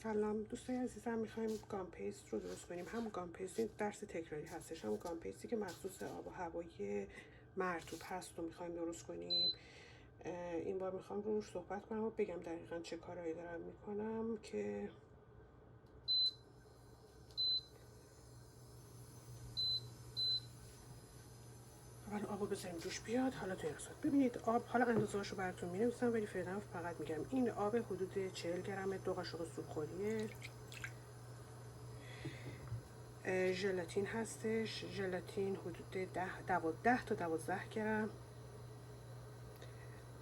سلام دوستای عزیزم، میخوایم گامپیست رو درست کنیم. همون گامپیست این درس تکراری هستش، همون گامپیستی که مخصوص آب و هوای مرطوب هست رو میخوایم درست کنیم. این بار میخوام روش صحبت کنم و بگم دقیقا چه کارهایی دارم میکنم که اول آب رو بذاریم جوش بیاد. حالا توی رسات ببینید آب، حالا اندازه هاشو براتون مینویسم ولی فعلا فقط میگم این آب حدود 40 گرمه، 2 قاشق سوپخوریه. ژلاتین هستش، ژلاتین حدود 10 تا 12 گرم.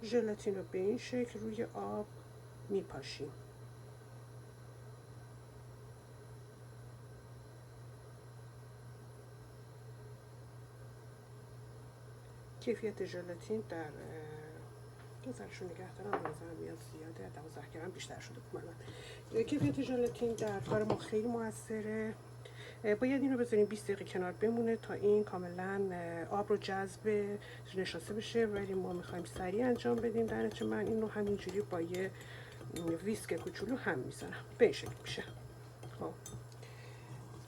ژلاتین رو به این شکل روی آب میپاشیم. کیفیت ژلاتین در نظرشو نگه دارم، نظرم میاد زیاده، 12 گرم بیشتر شده من. کیفیت ژلاتین در کار ما خیلی موثره. باید این رو بذاریم 20 دقیقه کنار بمونه تا این کاملا آب رو جذب نشاسته بشه، ولی ما میخوایم سریع انجام بدیم. در نتیجه من این رو همینجوری با یه ویسک کوچولو هم میزنم، به این شکل میشه. خب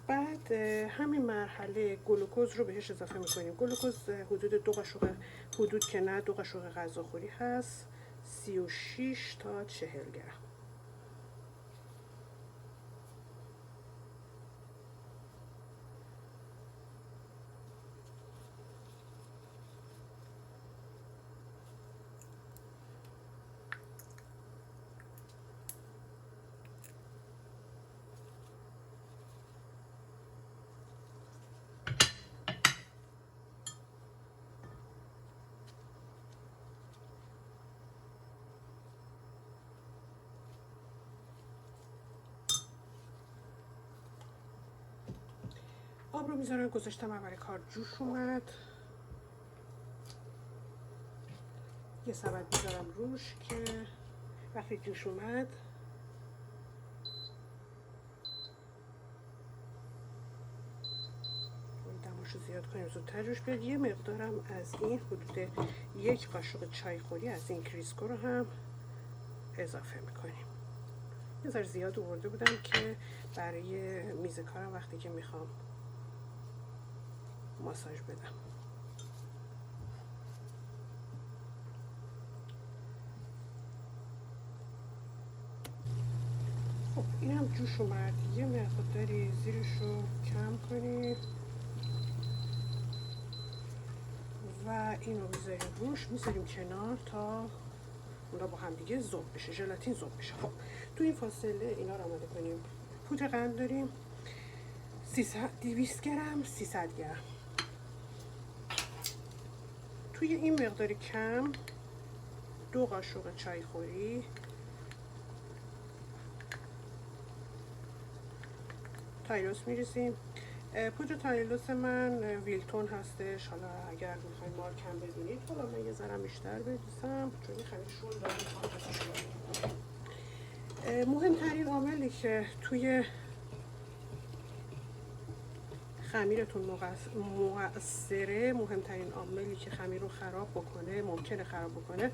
بعد همین مرحله گلوکز رو بهش اضافه میکنیم. گلوکز حدود 2 قاشق، حدود که نه 2 قاشق غذاخوری هست، 36 تا 40 گرم. آب رو میذارم، گذاشتم اول کار جوش اومد. یه سبد میذارم روش که وقتی جوش اومد دماشو زیاد کنیم زودتر جوش بیاد. یه مقدارم از این حدود 1 قاشق چای خوری از این کریسکو رو هم اضافه میکنیم. یه ذره زیاد آورده بودم که برای میز کارم وقتی که میخوام ماساژ بدم. خب این هم جوش اومد، یه مقداری زیرش رو کم کنیم و این رو میذاریم روش، میذاریم کنار تا اونا با هم دیگه ذوب بشه، ژلاتین ذوب بشه. خب تو این فاصله اینا رو آماده کنیم. پودر قند داریم 200 گرم، 300 گرم. توی این مقدار کم 2 قاشق چای خوری تایلوز میریزیم. پودر تایلوز من ویلتون هستش. حالا اگر میخواین مارک هم بدونید، حالا من یه ذره بیشتر بریزم چون این خیلی شل داره. مهمترین عاملی که توی خمیرتون مؤثره، مهمترین عاملی که خمیر رو خراب بکنه، ممکنه خراب بکنه،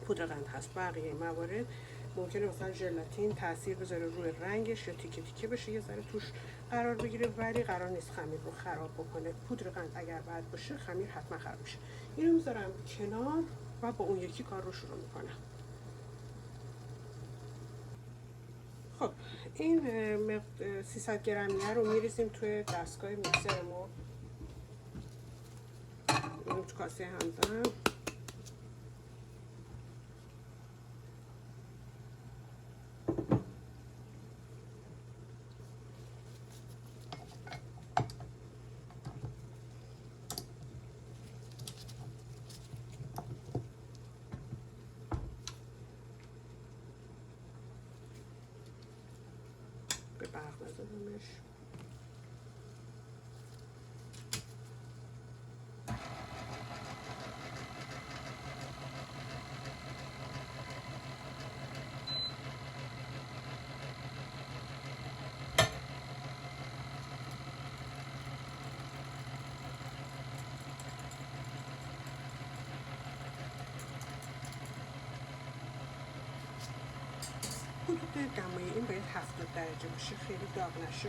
پودر قند هست. بقیه موارد ممکنه مثلا ژلاتین تاثیر بذاره روی رنگش یا تیکه تیکه بشه، یه ذره توش قرار بگیره، ولی قرار نیست خمیر رو خراب بکنه. پودر قند اگر بد باشه خمیر حتما خراب میشه. اینو میذارم کنار و با اون یکی کار رو شروع میکنم. خب این 300 گرمیه رو میریزیم توی دستگاه میکسرمون. اینو تو کاسه همزن. به برق نزدمش. حدود دمای این باید 70 درجه باشه، خیلی داغ نشه.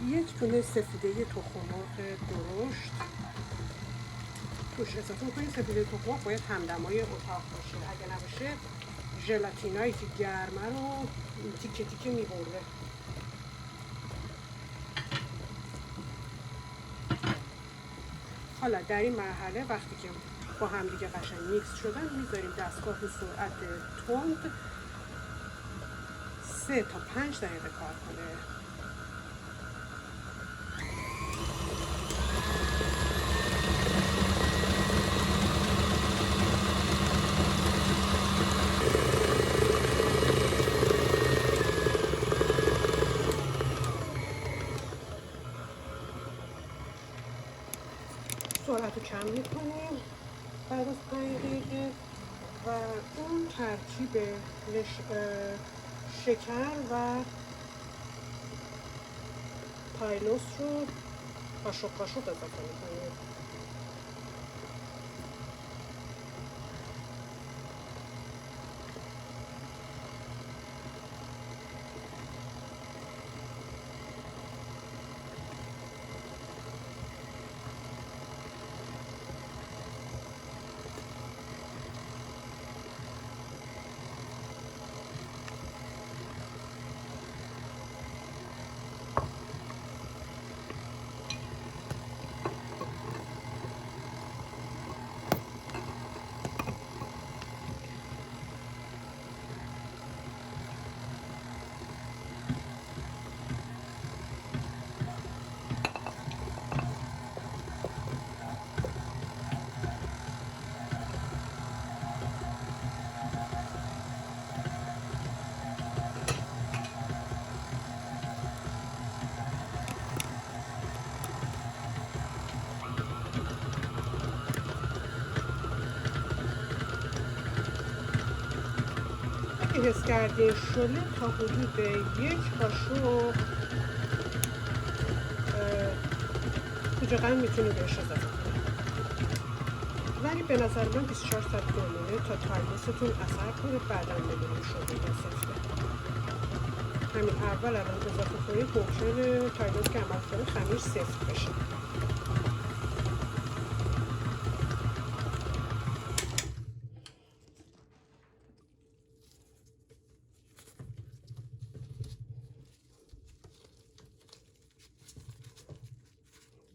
یک دونه سفیده تخم مرغ درشت توش اضافه کنید. سفیده تخم مرغ باید همدمای اتاق باشه، اگه نباشه ژلاتینایی که گرمه رو تیکه تیکه میبره. حالا در این مرحله وقتی که با هم دیگه قشنگ میکس شدن میذاریم دستگاه به سرعت تند 3 تا 5 دقیقه کار کنه. سرعت رو کم میکنیم بعد از 5 دقیقه و اون ترکیب شکر و تایلوز رو قاشق قاشق اضافه میکنیم. حس کردیم شله تا حدود 1 قاشق روغن میتونید بهش اضافه کنید، ولی به نظر من 24 ساعت بمونه تا تایلوزتون اثر کنه، بعدا ببینیم شده یا سفته. همین اول الان اضافه کنید ممکنه تایلوز که عمل کنه خمیر سفت بشه.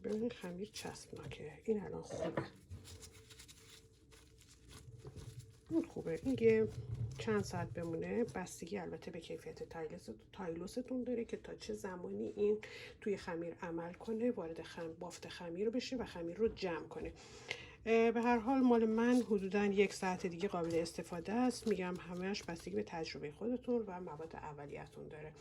ببینید خمیر چسبناکه، این الان خوبه. این خوبه. این یه چند ساعت بمونه، بستگی البته به کیفیت تایلوزتون داره که تا چه زمانی این توی خمیر عمل کنه، وارد بافت خمیر بشه و خمیر رو جمع کنه. به هر حال مال من حدوداً 1 ساعت دیگه قابل استفاده است. میگم همه‌اش بستگی به تجربه خودتون و مواد اولیه‌تون داره.